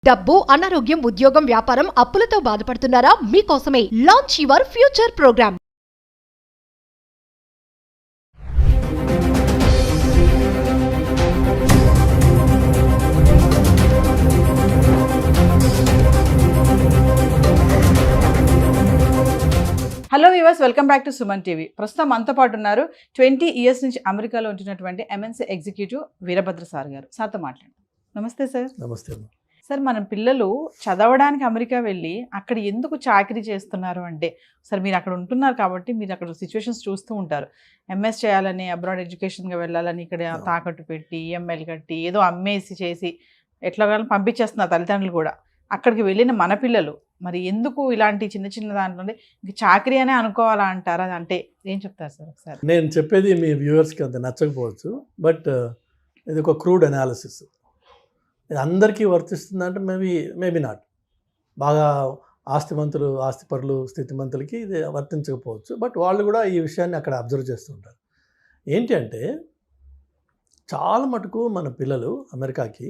డబ్బు, అనారోగ్యం, ఉద్యోగం, వ్యాపారం, అప్పులతో బాధపడుతున్నారా? మీకోసమే launch your future programme. Hello viewers, welcome back to Suman TV. ప్రస్తుతం మనతో పాటు ఉన్నారు 20 ఇయర్స్ నుంచి అమెరికాలో ఉంటున్నటువంటి ఎంఎన్సీ ఎగ్జిక్యూటివ్ వీరభద్ర సార్ గారు. సార్తో మాట్లాడండి. నమస్తే సార్. నమస్తే. సార్, మన పిల్లలు చదవడానికి అమెరికా వెళ్ళి అక్కడ ఎందుకు చాకరీ చేస్తున్నారు అంటే, సార్ మీరు అక్కడ ఉంటున్నారు కాబట్టి మీరు అక్కడ సిచ్యువేషన్స్ చూస్తూ ఉంటారు. ఎంఎస్ చేయాలని, అబ్రాడ్ ఎడ్యుకేషన్గా వెళ్ళాలని ఇక్కడ తాకట్టు పెట్టి ఈఎంఐలు కట్టి ఏదో అమ్మేసి చేసి ఎట్లా పంపించేస్తున్నారు తల్లిదండ్రులు కూడా. అక్కడికి వెళ్ళిన మన పిల్లలు మరి ఎందుకు ఇలాంటి చిన్న చిన్న దాంట్లో ఇంక చాకరీ అనే అనుకోవాలా అంటారా? అంటే ఏం చెప్తారు సార్ ఒకసారి? నేను చెప్పేది మీ వ్యూవర్స్కి అంత నచ్చకపోవచ్చు, బట్ ఇది ఒక క్రూడ్ అనాలిసిస్. ఇది అందరికీ వర్తిస్తుందంటే మేబీ నాట్. బాగా ఆస్తిమంతులు, ఆస్తిపరులు, స్థితిమంతులకి ఇది వర్తించకపోవచ్చు, బట్ వాళ్ళు కూడా ఈ విషయాన్ని అక్కడ అబ్జర్వ్ చేస్తుంటారు. ఏంటి అంటే, చాలా మటుకు మన పిల్లలు అమెరికాకి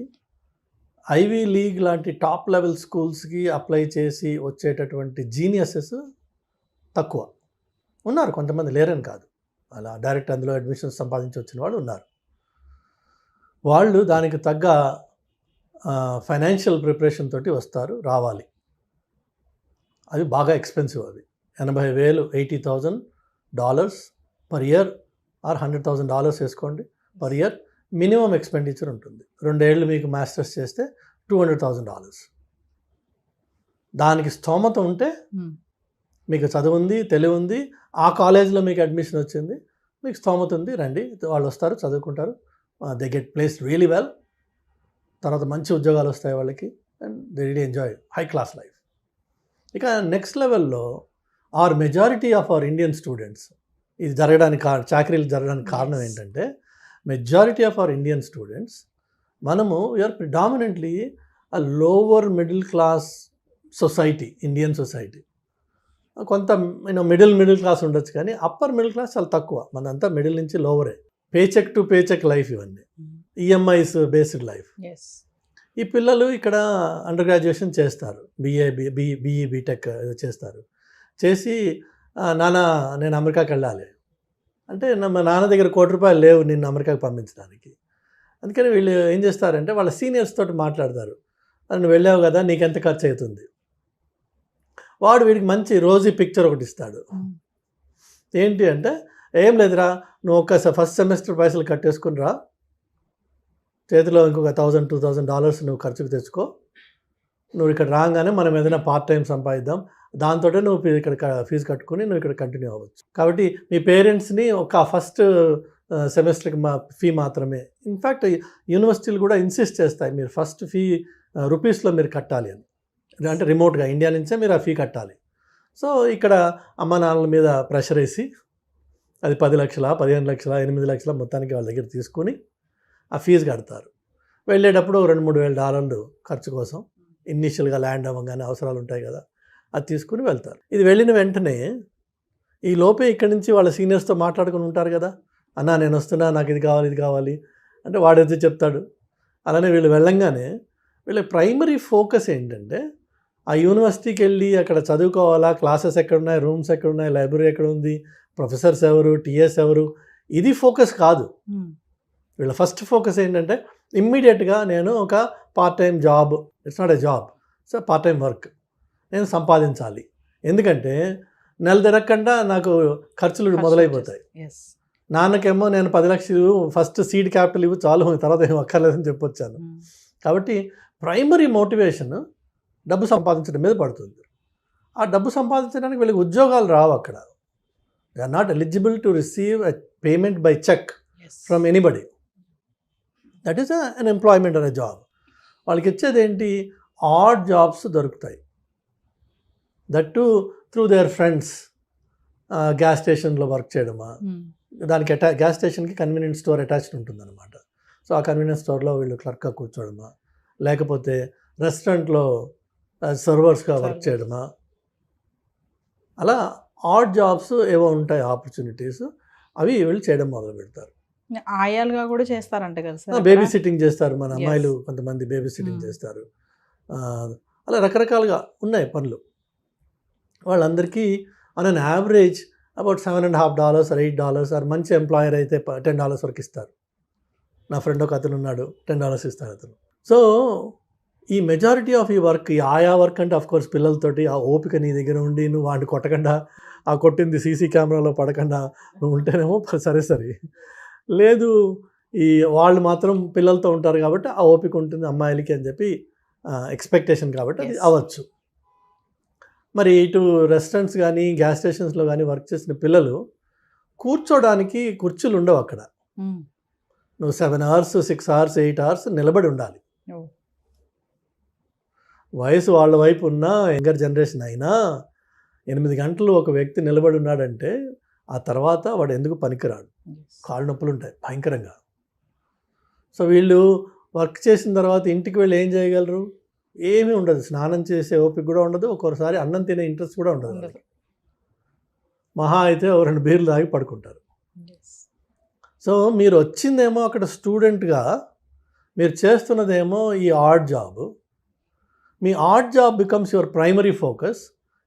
ఐవీ లీగ్ లాంటి టాప్ లెవెల్ స్కూల్స్కి అప్లై చేసి వచ్చేటటువంటి జీనియసెస్ తక్కువ ఉన్నారు. కొంతమంది లేరని కాదు, అలా డైరెక్ట్ అందులో అడ్మిషన్స్ సంపాదించి వచ్చిన వాళ్ళు ఉన్నారు. వాళ్ళు దానికి తగ్గ ఫైనాన్షియల్ ప్రిపరేషన్ తోటి వస్తారు, రావాలి. అవి బాగా ఎక్స్పెన్సివ్. అవి $80,000 $80,000 పర్ ఇయర్ ఆర్ $100,000 వేసుకోండి పర్ ఇయర్ మినిమం ఎక్స్పెండిచర్ ఉంటుంది. 2 ఏళ్ళు మీకు మాస్టర్స్ చేస్తే $200,000. దానికి స్తోమత ఉంటే, మీకు చదువు ఉంది, తెలివి ఉంది, ఆ కాలేజీలో మీకు అడ్మిషన్ వచ్చింది, మీకు స్తోమత ఉంది, రండి. వాళ్ళు వస్తారు, చదువుకుంటారు, they get placed really well. తర్వాత మంచి ఉద్యోగాలు వస్తాయి వాళ్ళకి, and they really enjoy high class life. ఇక నెక్స్ట్ లెవెల్లో majority of our Indian students, ఇది జరగడానికి చాకరీలు జరగడానికి కారణం ఏంటంటే, majority of our Indian students, మనము we are predominantly a lower middle class society, Indian society. కొంత మిడిల్ క్లాస్ ఉండొచ్చు, కానీ అప్పర్ మిడిల్ క్లాస్ చాలా తక్కువ. మనంతా మిడిల్ నుంచి లోవరే. పేచెక్ టు పేచెక్ లైఫ్, ఇవన్నీ ఈఎంఐస్ బేస్డ్ లైఫ్. ఈ పిల్లలు ఇక్కడ అండర్ గ్రాడ్యుయేషన్ చేస్తారు, బిఈ బీటెక్ చేస్తారు. చేసి నాన్న నేను అమెరికాకి వెళ్ళాలి అంటే, మా నాన్న దగ్గర ₹1,00,00,000 లేవు నిన్ను అమెరికాకి పంపించడానికి. అందుకని వీళ్ళు ఏం చేస్తారంటే, వాళ్ళ సీనియర్స్ తోటి మాట్లాడతారు. నువ్వు వెళ్ళావు కదా, నీకెంత ఖర్చు అవుతుంది. వాడు వీడికి మంచి రోజీ పిక్చర్ ఒకటి ఇస్తాడు. ఏంటి అంటే, ఏం లేదురా, నువ్వు ఫస్ట్ సెమిస్టర్ పైసలు కట్టేసుకుని రా, చేతిలో ఇంకొక $1,000-2,000 నువ్వు ఖర్చుకు తెచ్చుకో. నువ్వు ఇక్కడ రాగానే మనం ఏదైనా పార్ట్ టైం సంపాదిద్దాం, దాంతో నువ్వు ఇక్కడ ఫీజు కట్టుకుని నువ్వు ఇక్కడ కంటిన్యూ అవ్వచ్చు. కాబట్టి మీ పేరెంట్స్ని ఒక ఫస్ట్ సెమిస్టర్కి ఫీ మాత్రమే. ఇన్ఫ్యాక్ట్ యూనివర్సిటీలు కూడా ఇన్సిస్ట్ చేస్తాయి, మీరు ఫస్ట్ ఫీ రూపీస్లో మీరు కట్టాలి అని. అంటే రిమోట్గా ఇండియా నుంచే మీరు ఆ ఫీ కట్టాలి. సో ఇక్కడ అమ్మ నాన్నల మీద ప్రెషర్ వేసి అది 10 లక్షల, 15 లక్షల, 8 లక్షల మొత్తానికి వాళ్ళ దగ్గర తీసుకుని ఆ ఫీజు కడతారు. వెళ్ళేటప్పుడు $2,000-3,000 ఖర్చు కోసం, ఇనీషియల్గా ల్యాండ్ అవ్వగానే అవసరాలు ఉంటాయి కదా, అది తీసుకుని వెళ్తారు. ఇది వెళ్ళిన వెంటనే ఈ లోపే ఇక్కడి నుంచి వాళ్ళ సీనియర్స్తో మాట్లాడుకుని ఉంటారు కదా, అన్నా నేను వస్తున్నా, నాకు ఇది కావాలి, ఇది కావాలి అంటే వాడైతే చెప్తాడు. అలానే వీళ్ళు వెళ్ళంగానే వీళ్ళ ప్రైమరీ ఫోకస్ ఏంటంటే, ఆ యూనివర్సిటీకి వెళ్ళి అక్కడ చదువుకోవాలా, క్లాసెస్ ఎక్కడున్నాయి, రూమ్స్ ఎక్కడున్నాయి, లైబ్రరీ ఎక్కడ ఉంది, ప్రొఫెసర్స్ ఎవరు, టీఎస్ ఎవరు, ఇది ఫోకస్ కాదు. వీళ్ళ ఫస్ట్ ఫోకస్ ఏంటంటే, ఇమ్మీడియట్గా నేను ఒక part time job, it's not a job, so part time work నేను సంపాదించాలి. ఎందుకంటే నెల తిరగకుండా నాకు ఖర్చులు మొదలైపోతాయి. నాన్నకేమో నేను 10 లక్షలు ఫస్ట్ సీడ్ క్యాపిటల్ ఇవ్వు చాలు, తర్వాత ఏం అక్కర్లేదని చెప్పొచ్చాను. కాబట్టి ప్రైమరీ మోటివేషన్ డబ్బు సంపాదించడం మీద పడుతుంది. ఆ డబ్బు సంపాదించడానికి వీళ్ళకి ఉద్యోగాలు రావు అక్కడ. They are not eligible to receive a payment by cheque from anybody. That is unemployment అనే జాబ్. వాళ్ళకి ఇచ్చేది ఏంటి, ఆడ్ జాబ్స్ దొరుకుతాయి. That too through their friends. Gas స్టేషన్లో వర్క్ చేయడమా, దానికి గ్యాస్ స్టేషన్కి కన్వీనియన్స్ స్టోర్ అటాచ్డ్ ఉంటుందన్నమాట. సో ఆ కన్వీనియన్స్ స్టోర్లో వీళ్ళు క్లర్క్గా కూర్చోవడమా, లేకపోతే రెస్టారెంట్లో సర్వర్స్గా వర్క్ చేయడమా, అలా ఆడ్ జాబ్స్ ఏవో ఉంటాయి ఆపర్చునిటీస్, అవి వీళ్ళు చేయడం మొదలు పెడతారు. ఆయాలుగా కూడా చేస్తారంట కదా సార్, బేబీ సిట్టింగ్ చేస్తారు. మన అమ్మాయిలు కొంతమంది బేబీ సిట్టింగ్ చేస్తారు. అలా రకరకాలుగా ఉన్నాయి పనులు. వాళ్ళందరికీ on an average about $7.50 or $8 or మంచి ఎంప్లాయర్ అయితే $10 వరకు ఇస్తారు. నా ఫ్రెండ్ ఒక అతను ఉన్నాడు, $10 ఇస్తాడు అతను. సో ఈ మెజారిటీ ఆఫ్ ఈ వర్క్, ఈ ఆయా వర్క్ అంటే ఆఫ్ కోర్స్ పిల్లలతోటి ఆ ఓపిక నీ దగ్గర ఉండి నువ్వు వాడిని కొట్టకుండా, ఆ కొట్టింది సీసీ కెమెరాలో పడకుండా నువ్వు ఉంటేనేమో సరే సరే, లేదు ఈ వాళ్ళు మాత్రం పిల్లలతో ఉంటారు కాబట్టి ఆ ఓపిక ఉంటుంది అమ్మాయిలకి అని చెప్పి ఎక్స్పెక్టేషన్ కాబట్టి అది అవ్వచ్చు. మరి ఇటు రెస్టారెంట్స్ కానీ గ్యాస్ స్టేషన్స్లో కానీ వర్క్ చేసిన పిల్లలు కూర్చోడానికి కుర్చీలు ఉండవు అక్కడ. నువ్వు 7 hours 6 hours 8 hours నిలబడి ఉండాలి. వయసు వాళ్ళ వైపు ఉన్న యంగర్ జనరేషన్ అయినా 8 గంటలు ఒక వ్యక్తి నిలబడి ఉన్నాడంటే ఆ తర్వాత వాడు ఎందుకు పనికిరాడు. కాళ్ళు నొప్పులు ఉంటాయి భయంకరంగా. సో వీళ్ళు వర్క్ చేసిన తర్వాత ఇంటికి వెళ్ళి ఏం చేయగలరు? ఏమీ ఉండదు. స్నానం చేసే ఓపిక కూడా ఉండదు, ఒక్కొక్కసారి అన్నం తినే ఇంట్రెస్ట్ కూడా ఉండదు. మహా అయితే 2 బీర్లు తాగి పడుకుంటారు. సో మీరు వచ్చిందేమో అక్కడ స్టూడెంట్గా, మీరు చేస్తున్నదేమో ఈ art job. Me art job becomes your primary focus,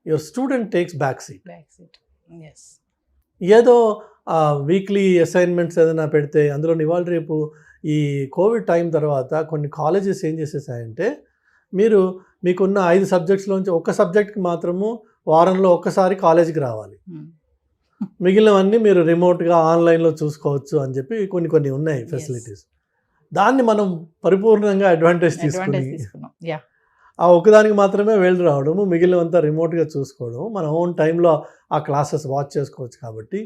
your student takes back seat. ఏదో వీక్లీ అసైన్మెంట్స్ ఏదైనా పెడితే అందులో ఇవాళ రేపు ఈ కోవిడ్ టైం తర్వాత కొన్ని కాలేజెస్ ఏం చేసేసాయంటే, మీకున్న 5 సబ్జెక్ట్స్లోంచి ఒక సబ్జెక్ట్కి మాత్రము వారంలో ఒక్కసారి కాలేజీకి రావాలి, మిగిలినవన్నీ మీరు రిమోట్గా ఆన్లైన్లో చూసుకోవచ్చు అని చెప్పి కొన్ని ఉన్నాయి ఫెసిలిటీస్. దాన్ని మనం పరిపూర్ణంగా అడ్వాంటేజ్ తీసుకుని ఆ ఒకదానికి మాత్రమే వెళ్ళి రావడము, మిగిలినంతా రిమోట్గా చూసుకోవడం, మన ఓన్ టైంలో ఆ క్లాసెస్ వాచ్ చేసుకోవచ్చు. కాబట్టి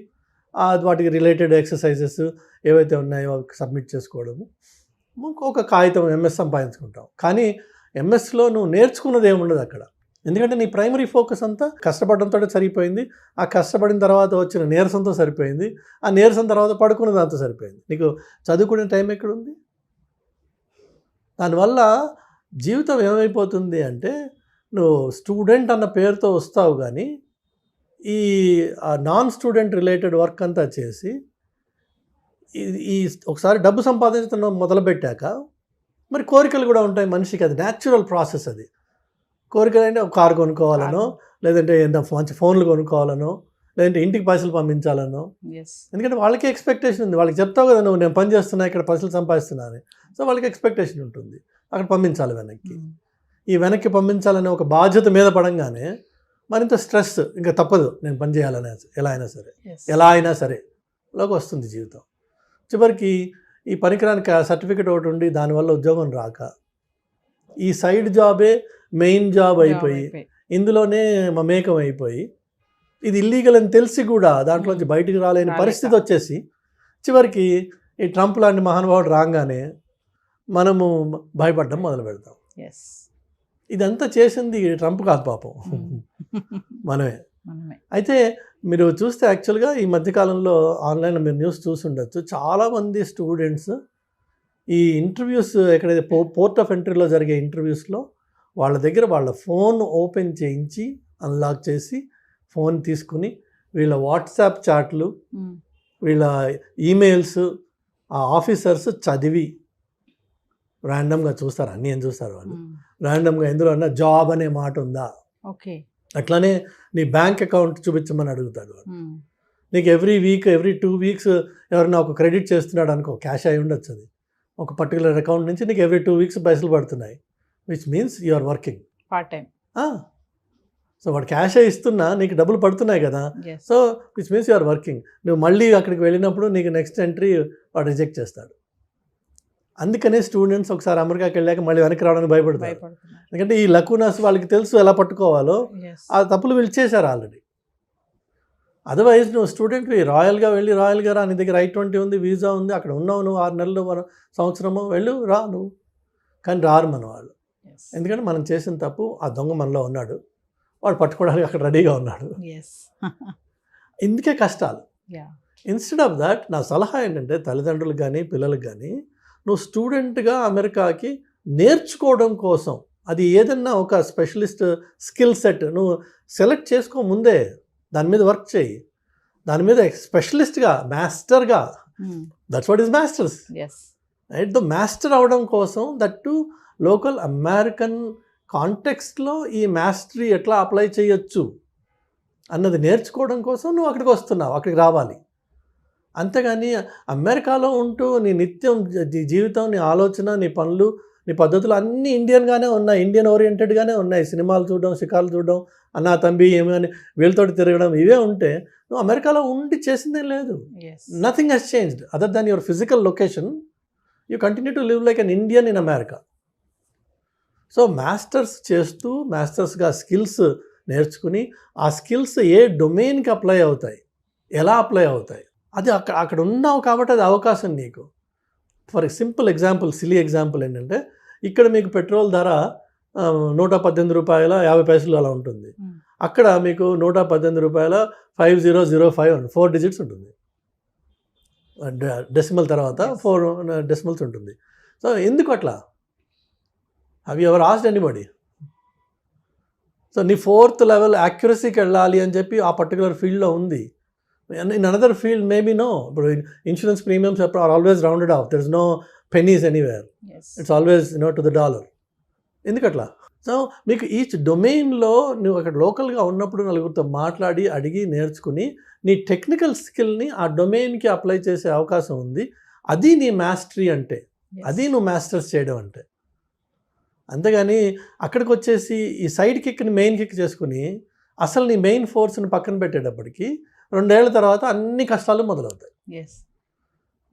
వాటికి రిలేటెడ్ ఎక్సర్సైజెస్ ఏవైతే ఉన్నాయో సబ్మిట్ చేసుకోవడము, ఒక కాగితం ఎంఎస్ సంపాదించుకుంటాం. కానీ ఎంఎస్లో నువ్వు నేర్చుకున్నది ఏముండదు అక్కడ. ఎందుకంటే నీ ప్రైమరీ ఫోకస్ అంతా కష్టపడడంతో సరిపోయింది, ఆ కష్టపడిన తర్వాత వచ్చిన నీరసంతో సరిపోయింది, ఆ నీరసం తర్వాత పడుకున్న దాంతో సరిపోయింది. నీకు చదువుకునే టైం ఎక్కడుంది? దానివల్ల జీవితం ఏమైపోతుంది అంటే, నువ్వు స్టూడెంట్ అన్న పేరుతో వస్తావు కానీ ఈ నాన్ స్టూడెంట్ రిలేటెడ్ వర్క్ అంతా చేసి ఈ ఒకసారి డబ్బు సంపాదించడం మొదలుపెట్టాక మరి కోరికలు కూడా ఉంటాయి మనిషికి. అది న్యాచురల్ ప్రాసెస్. అది కోరికలు అంటే ఒక కారు కొనుక్కోవాలనో, లేదంటే మంచి ఫోన్లు కొనుక్కోవాలనో, లేదంటే ఇంటికి పైసలు పంపించాలనో. ఎందుకంటే వాళ్ళకి ఎక్స్పెక్టేషన్ ఉంది. వాళ్ళకి చెప్తావు కదా, నువ్వు నేను పని చేస్తున్నా, ఇక్కడ పైసలు సంపాదిస్తున్నా అని. సో వాళ్ళకి ఎక్స్పెక్టేషన్ ఉంటుంది, అక్కడ పంపించాలి వెనక్కి. ఈ వెనక్కి పంపించాలనే ఒక బాధ్యత మీద పడంగానే మరింత స్ట్రెస్, ఇంకా తప్పదు నేను పని చేయాలనే ఎలా అయినా సరే లోకి వస్తుంది జీవితం. చివరికి ఈ పనికిరానికి సర్టిఫికెట్ ఒకటి ఉండి దానివల్ల ఉద్యోగం రాక ఈ సైడ్ జాబే మెయిన్ జాబ్ అయిపోయి ఇందులోనే మమేకం అయిపోయి ఇది ఇల్లీగల్ అని తెలిసి కూడా దాంట్లోంచి బయటికి రాలేని పరిస్థితి వచ్చేసి చివరికి ఈ ట్రంప్ లాంటి మహానుభావుడు రాగానే మనము భయపడడం మొదలు పెడతాం. ఇదంతా చేసింది ట్రంప్ కాదు పాపం, మనమే. అయితే మీరు చూస్తే యాక్చువల్గా ఈ మధ్యకాలంలో ఆన్లైన్లో మీరు న్యూస్ చూసి ఉండొచ్చు, చాలామంది స్టూడెంట్స్ ఈ ఇంటర్వ్యూస్ ఎక్కడైతే పోర్ట్ ఆఫ్ ఎంట్రీలో జరిగే ఇంటర్వ్యూస్లో వాళ్ళ దగ్గర వాళ్ళ ఫోన్ ఓపెన్ చేయించి అన్లాక్ చేసి ఫోన్ తీసుకుని వీళ్ళ వాట్సాప్ చాట్లు, వీళ్ళ ఈమెయిల్స్ ఆ ఆఫీసర్స్ చదివి ర్యాండమ్గా చూస్తారు. అన్నీ ఏం చూస్తారు వాళ్ళు ర్యాండమ్గా, ఎందులో అన్నా జాబ్ అనే మాట ఉందా, అట్లానే నీ బ్యాంక్ అకౌంట్ చూపించమని అడుగుతాడు వాడు. నీకు ఎవ్రీ 2 weeks ఎవరైనా ఒక క్రెడిట్ చేస్తున్నాడు అనుకో, క్యాష్ అయి ఉండొచ్చు, అది ఒక పర్టికులర్ అకౌంట్ నుంచి నీకు ఎవ్రీ 2 weeks పైసలు పడుతున్నాయి, which means you are working part time. So వాడు క్యాష్ ఇస్తున్నా నీకు డబ్బులు పడుతున్నాయి కదా, so which means you are working. నువ్వు మళ్ళీ అక్కడికి వెళ్ళినప్పుడు నీకు నెక్స్ట్ ఎంట్రీ వాడు రిజెక్ట్ చేస్తాడు. అందుకనే స్టూడెంట్స్ ఒకసారి అమెరికాకి వెళ్ళాక మళ్ళీ వెనక్కి రావడానికి భయపడతారు. ఎందుకంటే ఈ లకునాస్ వాళ్ళకి తెలుసు ఎలా పట్టుకోవాలో, ఆ తప్పులు వీళ్ళు చేశారు ఆల్రెడీ. అదర్వైజ్ నువ్వు స్టూడెంట్వి రాయల్గా వెళ్ళి రాయల్గా రా, నీ దగ్గర I-20 ఉంది, వీసా ఉంది, అక్కడ ఉన్నావు నువ్వు 6 నెలలు సంవత్సరమో వెళ్ళు రా నువ్వు. కానీ రారు మన వాళ్ళు, ఎందుకంటే మనం చేసిన తప్పు ఆ దొంగ మనలో ఉన్నాడు, వాడు పట్టుకోవడానికి అక్కడ రెడీగా ఉన్నాడు. ఇందుకే కష్టాలు. ఇన్స్టెడ్ ఆఫ్ దాట్ నా సలహా ఏంటంటే తల్లిదండ్రులకు కానీ పిల్లలకు కానీ, నువ్వు స్టూడెంట్గా అమెరికాకి నేర్చుకోవడం కోసం అది ఏదన్నా ఒక స్పెషలిస్ట్ స్కిల్ సెట్ నువ్వు సెలెక్ట్ చేసుకో ముందే, దాని మీద వర్క్ చేయి, దాని మీద స్పెషలిస్ట్గా మాస్టర్గా, that's what is masters right. The master అవడం కోసం దట్ టు లోకల్ అమెరికన్ కాంటెక్స్ట్లో ఈ మాస్టరీ ఎట్లా అప్లై చేయొచ్చు అన్నది నేర్చుకోవడం కోసం నువ్వు అక్కడికి వస్తున్నావు, అక్కడికి రావాలి. అంతేగాని అమెరికాలో ఉంటూ నీ నిత్యం జీవితం, నీ ఆలోచన, నీ పనులు, నీ పద్ధతులు అన్నీ ఇండియన్గానే ఉన్నాయి, ఇండియన్ ఓరియంటెడ్గానే ఉన్నాయి. సినిమాలు చూడడం, షికార్లు చూడడం, అన్నా తంబి ఏమని వీళ్ళతోటి తిరగడం, ఇవే ఉంటే నువ్వు అమెరికాలో ఉండి చేసిందేం లేదు. Nothing has changed other than your physical location. You continue to live like an Indian in America. So masters చేస్తూ మాస్టర్స్గా స్కిల్స్ నేర్చుకుని ఆ స్కిల్స్ ఏ డొమైన్కి అప్లై అవుతాయి, ఎలా అప్లై అవుతాయి, అది అక్కడ ఉన్నావు కాబట్టి అది అవకాశం నీకు. For simple example, silly example ఏంటంటే ఇక్కడ మీకు పెట్రోల్ ధర 118 రూపాయల 50 పైసలు అలా ఉంటుంది. అక్కడ మీకు 118 రూపాయల 5005 4 డిజిట్స్ ఉంటుంది, డెసిమల్ తర్వాత 4 డెసిమల్స్ ఉంటుంది. సో ఎందుకు అట్లా? Have you ever asked anybody? So నీ 4th లెవెల్ యాక్యురసీకి వెళ్ళాలి అని చెప్పి ఆ పర్టికులర్ ఫీల్డ్లో ఉంది. In another field maybe no. ఇప్పుడు insurance premiums are always rounded off, there is no pennies anywhere, it's always to the dollar. ఎందుకట్లా? సో మీకు ఈచ్ డొమైన్లో నువ్వు అక్కడ లోకల్గా ఉన్నప్పుడు నలుగురితో మాట్లాడి అడిగి నేర్చుకుని నీ టెక్నికల్ స్కిల్ని ఆ డొమైన్కి అప్లై చేసే అవకాశం ఉంది. అది నీ మాస్టరీ అంటే, అది నువ్వు మాస్టర్స్ చేయడం అంటే. అంతేగాని అక్కడికి వచ్చేసి ఈ సైడ్ కిక్ని మెయిన్ కిక్ చేసుకుని అసలు నీ మెయిన్ ఫోర్స్ని పక్కన పెట్టేటప్పటికి 2 ఏళ్ల తర్వాత అన్ని కష్టాలు మొదలవుతాయి.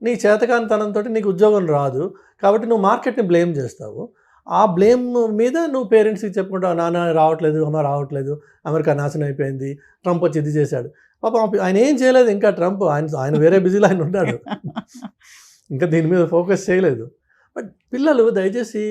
నీ చేతకానితనంతో నీకు ఉద్యోగం రాదు కాబట్టి నువ్వు మార్కెట్ని బ్లేమ్ చేస్తావు. ఆ బ్లేమ్ మీద నువ్వు పేరెంట్స్కి చెప్పుకుంటావు, నాన్న రావట్లేదు, అమ్మ రావట్లేదు, అమెరికా నాశనం అయిపోయింది, ట్రంప్ వచ్చి ఇది చేశాడు. పాపం ఆయన ఏం చేయలేదు ఇంకా, ట్రంప్ ఆయన వేరే బిజీలో ఆయన ఉన్నాడు, ఇంకా దీని మీద ఫోకస్ చేయలేదు. బట్ పిల్లలు దయచేసి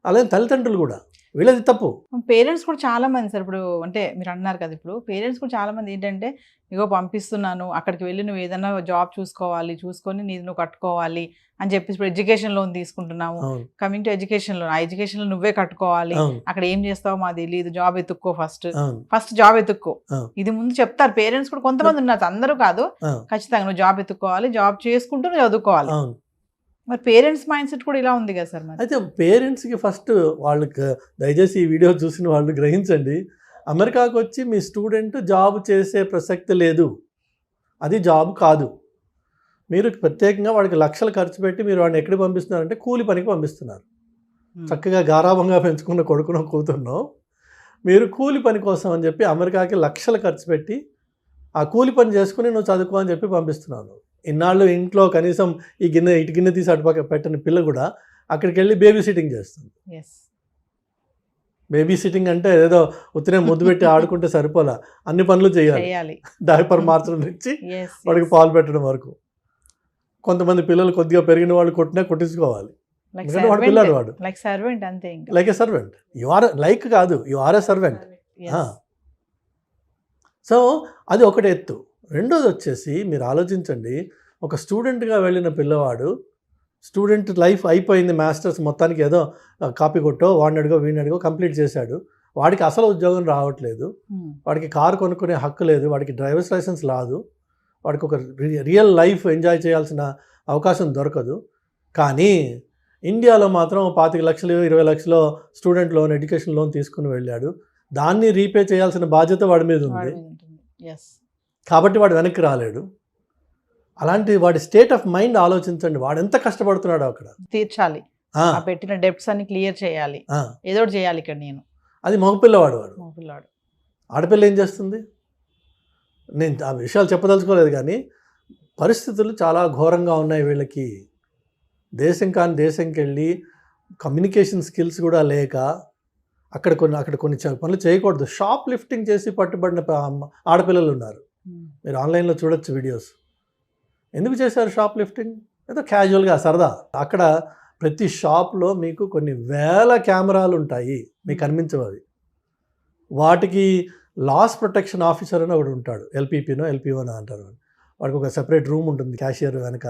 అలాగే తల్లిదండ్రులు కూడా వీళ్ళది తప్పు. పేరెంట్స్ కూడా చాలా మంది సార్, ఇప్పుడు అంటే మీరు అన్నారు కదా, ఇప్పుడు పేరెంట్స్ కూడా చాలా మంది ఏంటంటే ఇగో పంపిస్తున్నాను అక్కడికి వెళ్ళి నువ్వు ఏదైనా జాబ్ చూసుకొని నువ్వు కట్టుకోవాలి అని చెప్పేసి ఇప్పుడు ఎడ్యుకేషన్ లోన్ తీసుకుంటున్నాము. కమింగ్ టు ఎడ్యుకేషన్ లోన్, ఆ ఎడ్యుకేషన్ లో నువ్వే కట్టుకోవాలి, అక్కడ ఏం చేస్తావో మాకు తెలియదు, జాబ్ ఎత్తుక్కో, ఫస్ట్ జాబ్ ఎత్తుక్కో, ఇది ముందు చెప్తారు పేరెంట్స్ కూడా. కొంతమంది ఉన్నారు, అందరూ కాదు, ఖచ్చితంగా నువ్వు జాబ్ ఎత్తుకోవాలి, జాబ్ చేసుకుంటూ నువ్వు చదువుకోవాలి. మరి పేరెంట్స్ మైండ్ సెట్ కూడా ఇలా ఉంది కదా సార్. అయితే పేరెంట్స్కి ఫస్ట్ వాళ్ళకి దయచేసి ఈ వీడియో చూసిన వాళ్ళు గ్రహించండి, అమెరికాకు వచ్చి మీ స్టూడెంట్ జాబ్ చేసే ప్రసక్తి లేదు, అది జాబ్ కాదు. మీరు ప్రత్యేకంగా వాడికి లక్షలు ఖర్చు పెట్టి మీరు వాడిని ఎక్కడికి పంపిస్తున్నారంటే కూలి పనికి పంపిస్తున్నారు. చక్కగా గారాభంగా పెంచుకున్న కొడుకునో కూతురునో మీరు కూలి పని కోసం అని చెప్పి అమెరికాకి లక్షలు ఖర్చు పెట్టి ఆ కూలి పని చేసుకుని నువ్వు చదువుకో అని చెప్పి పంపిస్తున్నాను. ఇన్నాళ్ళు ఇంట్లో కనీసం ఇటు గిన్నె తీసి అటుపక్క పెట్టని పిల్ల కూడా అక్కడికి వెళ్ళి బేబీ సిట్టింగ్ చేస్తుంది. బేబీ సిట్టింగ్ అంటే ఏదో ఉత్తినే ముద్దు పెట్టి ఆడుకుంటే సరిపోలా, అన్ని పనులు చేయాలి. డైపర్ మార్చడం నుంచి వాడికి పాలు పెట్టడం వరకు. కొంతమంది పిల్లలు కొద్దిగా పెరిగిన వాళ్ళు కొట్టించుకోవాలి, ఎందుకంటే వాడు పిల్లలు, వాడు like a servant. You are like కాదు, you are a servant. So అది ఒకటి ఎత్తు. రెండోది వచ్చేసి మీరు ఆలోచించండి, ఒక స్టూడెంట్గా వెళ్ళిన పిల్లవాడు, స్టూడెంట్ లైఫ్ అయిపోయింది, మాస్టర్స్ మొత్తానికి ఏదో కాపీ కొట్టో వాడిని అడిగో వీడిని అడిగో కంప్లీట్ చేశాడు, వాడికి అసలు ఉద్యోగం రావట్లేదు, వాడికి కారు కొనుక్కునే హక్కు లేదు, వాడికి డ్రైవర్స్ లైసెన్స్ రాదు, వాడికి ఒక రియల్ లైఫ్ ఎంజాయ్ చేయాల్సిన అవకాశం దొరకదు. కానీ ఇండియాలో మాత్రం 25 లక్షలు 20 లక్షలు స్టూడెంట్ లోన్, ఎడ్యుకేషన్ లోన్ తీసుకుని వెళ్ళాడు, దాన్ని రీపే చేయాల్సిన బాధ్యత వాడి మీద ఉంది కాబట్టి వాడు వెనక్కి రాలేడు. అలాంటి వాడి స్టేట్ ఆఫ్ మైండ్ ఆలోచించండి, వాడు ఎంత కష్టపడుతున్నాడో అక్కడ తీర్చాలి, పెట్టిన డెబ్ట్స్ అన్ని క్లియర్ చేయాలి, ఏదో చేయాలి ఇక్కడ. నేను అది మగపిల్లవాడు, ఆడపిల్ల ఏం చేస్తుంది? నేను ఆ విషయాలు చెప్పదలుచుకోలేదు, కానీ పరిస్థితులు చాలా ఘోరంగా ఉన్నాయి వీళ్ళకి. దేశం కాని దేశంకి వెళ్ళి కమ్యూనికేషన్ స్కిల్స్ కూడా లేక అక్కడ కొన్ని పనులు చేయకూడదు. షాప్ లిఫ్టింగ్ చేసి పట్టుబడిన ఆడపిల్లలు ఉన్నారు, మీరు ఆన్లైన్లో చూడొచ్చు వీడియోస్. ఎందుకు చేశారు షాప్ లిఫ్టింగ్? ఏదో క్యాజువల్గా సరదా. అక్కడ ప్రతి షాప్లో మీకు కొన్ని వేల కెమెరాలు ఉంటాయి, మీకు కనిపించవు అవి. వాటికి లాస్ ప్రొటెక్షన్ ఆఫీసర్ అని ఒకడు ఉంటాడు, ఎల్పీపీనో ఎల్పీఓనో అంటారు. వాడికి ఒక సెపరేట్ రూమ్ ఉంటుంది, క్యాషియర్ వెనక,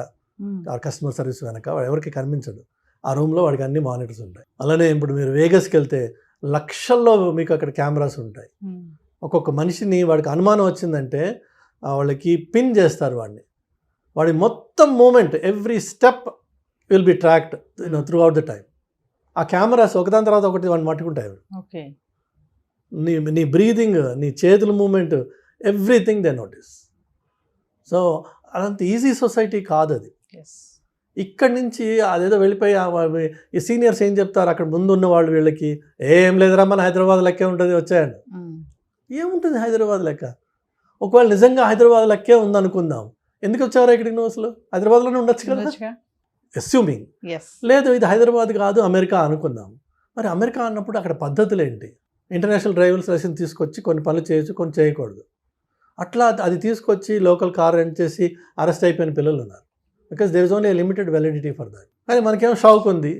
కస్టమర్ సర్వీస్ వెనక, వాడు ఎవరికి కనిపించడు. ఆ రూమ్లో వాడికి అన్ని మానిటర్స్ ఉంటాయి. అలానే ఇప్పుడు మీరు వేగస్కి వెళ్తే లక్షల్లో మీకు అక్కడ కెమెరాస్ ఉంటాయి. ఒక్కొక్క మనిషిని వాడికి అనుమానం వచ్చిందంటే వాళ్ళకి పిన్ చేస్తారు వాడి మొత్తం movement, every step will be tracked throughout the time. ఆ కెమెరాస్ ఒకదాని తర్వాత ఒకటి వాడిని పట్టుకుంటాయి. ఓకే. నీ బ్రీదింగ్, నీ చేతుల movement, everything they notice. So అదంత ఈజీ సొసైటీ కాదు అది. ఎస్. ఇక్కడి నుంచి అదేదో వెళ్ళిపోయి ఈ సీనియర్స్ ఏం చెప్తారు అక్కడ ముందు ఉన్న వాళ్ళు వీళ్ళకి, ఏం లేదురా మన హైదరాబాద్ లెక్కే ఉంటుంది వచ్చాయండి. ఏముంటుంది హైదరాబాద్ లెక్క? ఒకవేళ నిజంగా హైదరాబాద్ లెక్కే ఉందనుకుందాం, ఎందుకు వచ్చారా ఇక్కడికి? నువ్వు అసలు హైదరాబాద్లోనే ఉండొచ్చు కదా, అస్యూమింగ్. లేదు ఇది హైదరాబాద్ కాదు అమెరికా అనుకుందాం. మరి అమెరికా అన్నప్పుడు అక్కడ పద్ధతులు ఏంటి? ఇంటర్నేషనల్ డ్రైవింగ్ లైసెన్స్ తీసుకొచ్చి కొన్ని పనులు చేయొచ్చు, కొన్ని చేయకూడదు. అట్లా అది తీసుకొచ్చి లోకల్ కార్ రెంట్ చేసి అరెస్ట్ అయిపోయిన పిల్లలు ఉన్నారు. Because there is only limited validity for that. కానీ మనకేమో షౌక్ ఉంది,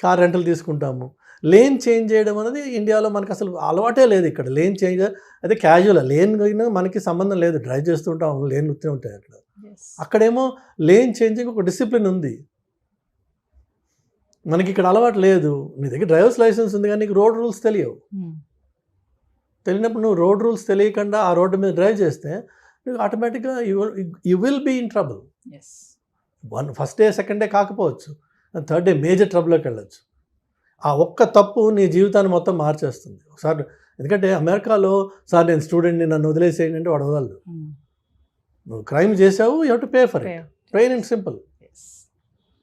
కార్ రెంటల్ తీసుకుంటాము. లేన్ చేంజ్ చేయడం అనేది ఇండియాలో మనకు అసలు అలవాటే లేదు. ఇక్కడ లేన్ చేంజ్ అదే క్యాజువల్, లేన్ మనకి సంబంధం లేదు, డ్రైవ్ చేస్తుంటాం, లేన్ వస్తూ ఉంటాయి అక్కడ. అక్కడేమో లేన్ చేంజింగ్ ఒక డిసిప్లిన్ ఉంది, మనకి ఇక్కడ అలవాటు లేదు. నీ దగ్గర డ్రైవర్స్ లైసెన్స్ ఉంది కానీ నీకు రోడ్ రూల్స్ తెలియవు. తెలియనప్పుడు నువ్వు రోడ్ రూల్స్ తెలియకుండా ఆ రోడ్డు మీద డ్రైవ్ చేస్తే నువ్వు ఆటోమేటిక్గా you will be in trouble. First day second day కాకపోవచ్చు, థర్డ్ డే మేజర్ ట్రబుల్లోకి వెళ్ళచ్చు. ఆ ఒక్క తప్పు నీ జీవితాన్ని మొత్తం మార్చేస్తుంది ఒకసారి. ఎందుకంటే అమెరికాలో సార్ నేను స్టూడెంట్ని నన్ను వదిలేసేయండి అంటే వాడు వదలడు. నువ్వు క్రైమ్ చేసావు, you have to pay for it, plain and simple.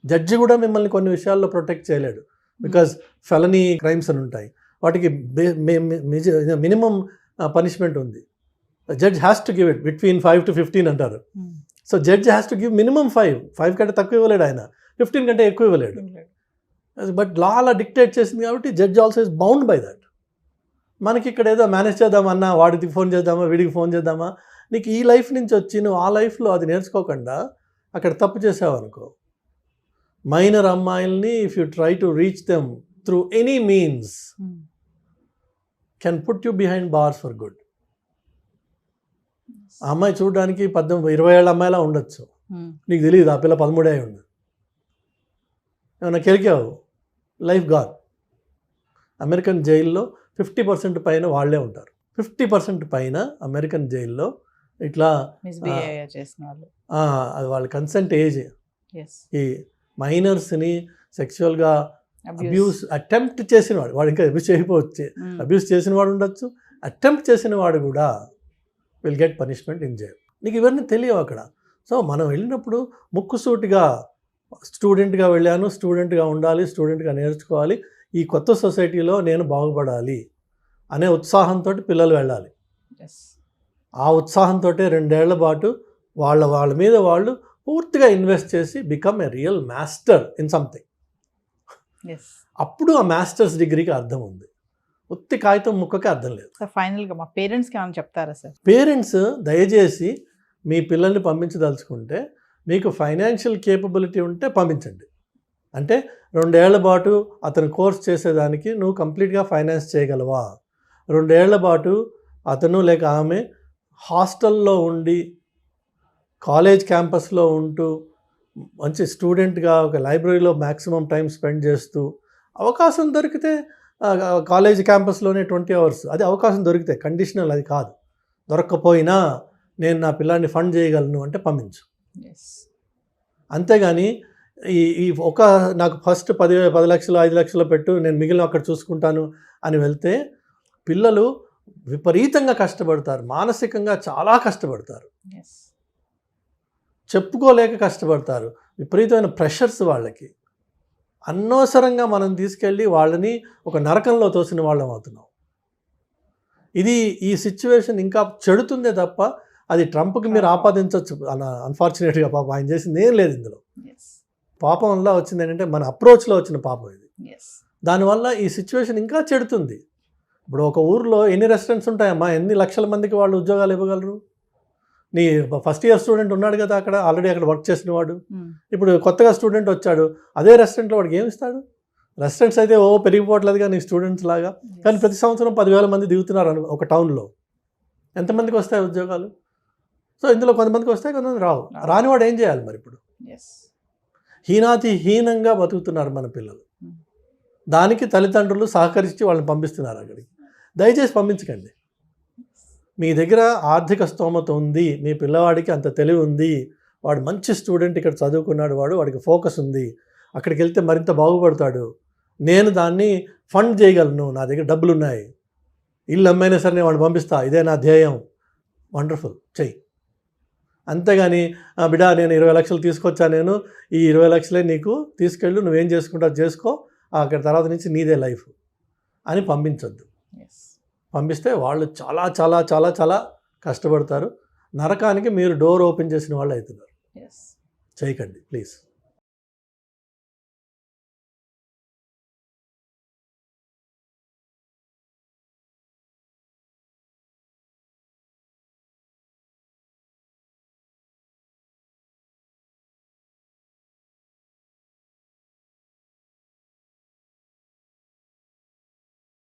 Judge కూడా మిమ్మల్ని కొన్ని విషయాల్లో ప్రొటెక్ట్ చేయలేడు, బికాజ్ ఫెలనీ క్రైమ్స్ అని ఉంటాయి, వాటికి మినిమం పనిష్మెంట్ ఉంది. Judge has to give it between 5 to 15 అంటారు. So judge has to give minimum 5 కంటే తక్కువ ఇవ్వలేడు ఆయన, 15 కంటే ఎక్కువ ఇవ్వలేడు. బట్ లా అలా డిక్టేట్ చేసింది కాబట్టి judge also is bound by that. మనకి ఇక్కడ ఏదో మేనేజ్ చేద్దామన్నా, వాడికి ఫోన్ చేద్దామా, వీడికి ఫోన్ చేద్దామా, నీకు ఈ లైఫ్ నుంచి వచ్చి నువ్వు ఆ లైఫ్లో అది నేర్చుకోకుండా అక్కడ తప్పు చేసావు అనుకో, మైనర్ అమ్మాయిల్ని if you try to reach them through any means can put you behind bars for good. ఆ అమ్మాయి చూడడానికి 18-20 ఏళ్ళ అమ్మాయిలా ఉండొచ్చు, నీకు తెలియదు ఆ పిల్ల 13 అయి ఉంది. ఏమన్నా కెలికావు, లైఫ్ గాన్. అమెరికన్ జైల్లో 50% పైన వాళ్ళే ఉంటారు. 50% పైన అమెరికన్ జైల్లో ఇట్లా అది వాళ్ళ కన్సెంట్ ఏజ్, ఈ మైనర్స్ని సెక్చువల్గా అబ్యూస్ అటెంప్ట్ చేసినవాడు, వాడు ఇంకా అబ్యూస్ చేయకపోవచ్చు, అబ్యూస్ చేసిన వాడు ఉండొచ్చు, అటెంప్ట్ చేసిన వాడు కూడా will get punishment in jail. నీకు ఇవన్నీ తెలియవు అక్కడ. సో మనం వెళ్ళినప్పుడు ముక్కుసూటిగా స్టూడెంట్గా వెళ్ళాను, స్టూడెంట్గా ఉండాలి, స్టూడెంట్గా నేర్చుకోవాలి, ఈ కొత్త సొసైటీలో నేను బాగుపడాలి అనే ఉత్సాహంతో పిల్లలు వెళ్ళాలి. ఆ ఉత్సాహంతో 2 ఏళ్ల పాటు వాళ్ళ మీద వాళ్ళు పూర్తిగా ఇన్వెస్ట్ చేసి become a real master in something. అప్పుడు ఆ మాస్టర్స్ డిగ్రీకి అర్థం ఉంది, ఉత్తి కాగితం ముక్కకి అర్థం లేదు. ఫైనల్గా మా పేరెంట్స్కి ఏమైనా చెప్తారా సార్? పేరెంట్స్ దయచేసి మీ పిల్లల్ని పంపించదలుచుకుంటే మీకు ఫైనాన్షియల్ కేపబిలిటీ ఉంటే పంపించండి. అంటే 2 ఏళ్ల పాటు అతను కోర్స్ చేసేదానికి నువ్వు కంప్లీట్గా ఫైనాన్స్ చేయగలవా? 2 ఏళ్ల పాటు అతను లేక ఆమె హాస్టల్లో ఉండి కాలేజ్ క్యాంపస్లో ఉంటూ మంచి స్టూడెంట్గా ఒక లైబ్రరీలో మ్యాక్సిమం టైం స్పెండ్ చేస్తూ అవకాశం దొరికితే కాలేజ్ క్యాంపస్లోనే 20 hours అది అవకాశం దొరికితే, కండిషనల్ అది కాదు. దొరక్కపోయినా నేను నా పిల్లాన్ని ఫండ్ చేయగలను అంటే పంపించు. అంతేగాని ఈ నాకు ఫస్ట్ 10 లక్షలు 5 లక్షలు పెట్టు, నేను మిగిలిన అక్కడ చూసుకుంటాను అని వెళ్తే పిల్లలు విపరీతంగా కష్టపడతారు, మానసికంగా చాలా కష్టపడతారు, చెప్పుకోలేక కష్టపడతారు, విపరీతమైన ప్రెషర్స్ వాళ్ళకి. అనవసరంగా మనం తీసుకెళ్ళి వాళ్ళని ఒక నరకంలో తోసిన వాళ్ళం అవుతున్నాం. ఈ సిచ్యువేషన్ ఇంకా చెడుతుందే తప్ప అది ట్రంప్కి మీరు ఆపాదించవచ్చు. అన్ఫార్చునేట్గా పాపం ఆయన చేసింది ఏం లేదు ఇందులో. పాపం వల్ల వచ్చింది ఏంటంటే మన అప్రోచ్లో వచ్చిన పాపం ఇది. దానివల్ల ఈ సిచ్యువేషన్ ఇంకా చెడుతుంది. ఇప్పుడు ఒక ఊర్లో ఎన్ని రెస్టారెంట్స్ ఉంటాయమ్మా, ఎన్ని లక్షల మందికి వాళ్ళు ఉద్యోగాలు ఇవ్వగలరు? నీ ఫస్ట్ ఇయర్ స్టూడెంట్ ఉన్నాడు కదా అక్కడ, ఆల్రెడీ అక్కడ వర్క్ చేసిన వాడు, ఇప్పుడు కొత్తగా స్టూడెంట్ వచ్చాడు, అదే రెస్టారెంట్లో వాడికి ఏమి ఇస్తాడు? రెస్టారెంట్స్ అయితే పెరిగిపోవట్లేదుగా నీ స్టూడెంట్స్ లాగా, కానీ ప్రతి సంవత్సరం 10,000 మంది దిగుతున్నారు ఒక టౌన్లో. ఎంతమందికి వస్తాయి ఉద్యోగాలు? సో ఇందులో కొంతమందికి వస్తాయి, కొంతమంది రావు. రానివాడు ఏం చేయాలి మరి? ఇప్పుడు హీనంగా బతుకుతున్నారు మన పిల్లలు. దానికి తల్లిదండ్రులు సహకరించి వాళ్ళని పంపిస్తున్నారు అక్కడికి. దయచేసి పంపించకండి. మీ దగ్గర ఆర్థిక స్తోమత ఉంది, మీ పిల్లవాడికి అంత తెలివి ఉంది, వాడు మంచి స్టూడెంట్, ఇక్కడ చదువుకున్నాడు, వాడికి ఫోకస్ ఉంది, అక్కడికి వెళ్తే మరింత బాగుపడతాడు, నేను దాన్ని ఫండ్ చేయగలను, నా దగ్గర డబ్బులు ఉన్నాయి, ఇల్లు అమ్మైనా సరే నేను వాడిని పంపిస్తా, ఇదే నా ధ్యేయం, వండర్ఫుల్, చెయ్యి. అంతేగాని బిడ్డ నేను 20 లక్షలు తీసుకొచ్చా, నేను ఈ 20 లక్షలే నీకు తీసుకెళ్ళు, నువ్వేం చేసుకుంటావు చేసుకో, అక్కడ తర్వాత నుంచి నీదే లైఫ్ అని పంపించొద్దు. పంపిస్తే వాళ్ళు చాలా చాలా చాలా చాలా కష్టపడతారు, నరకానికి మీరు డోర్ ఓపెన్ చేసిన వాళ్ళు అవుతున్నారు. చేయకండి ప్లీజ్.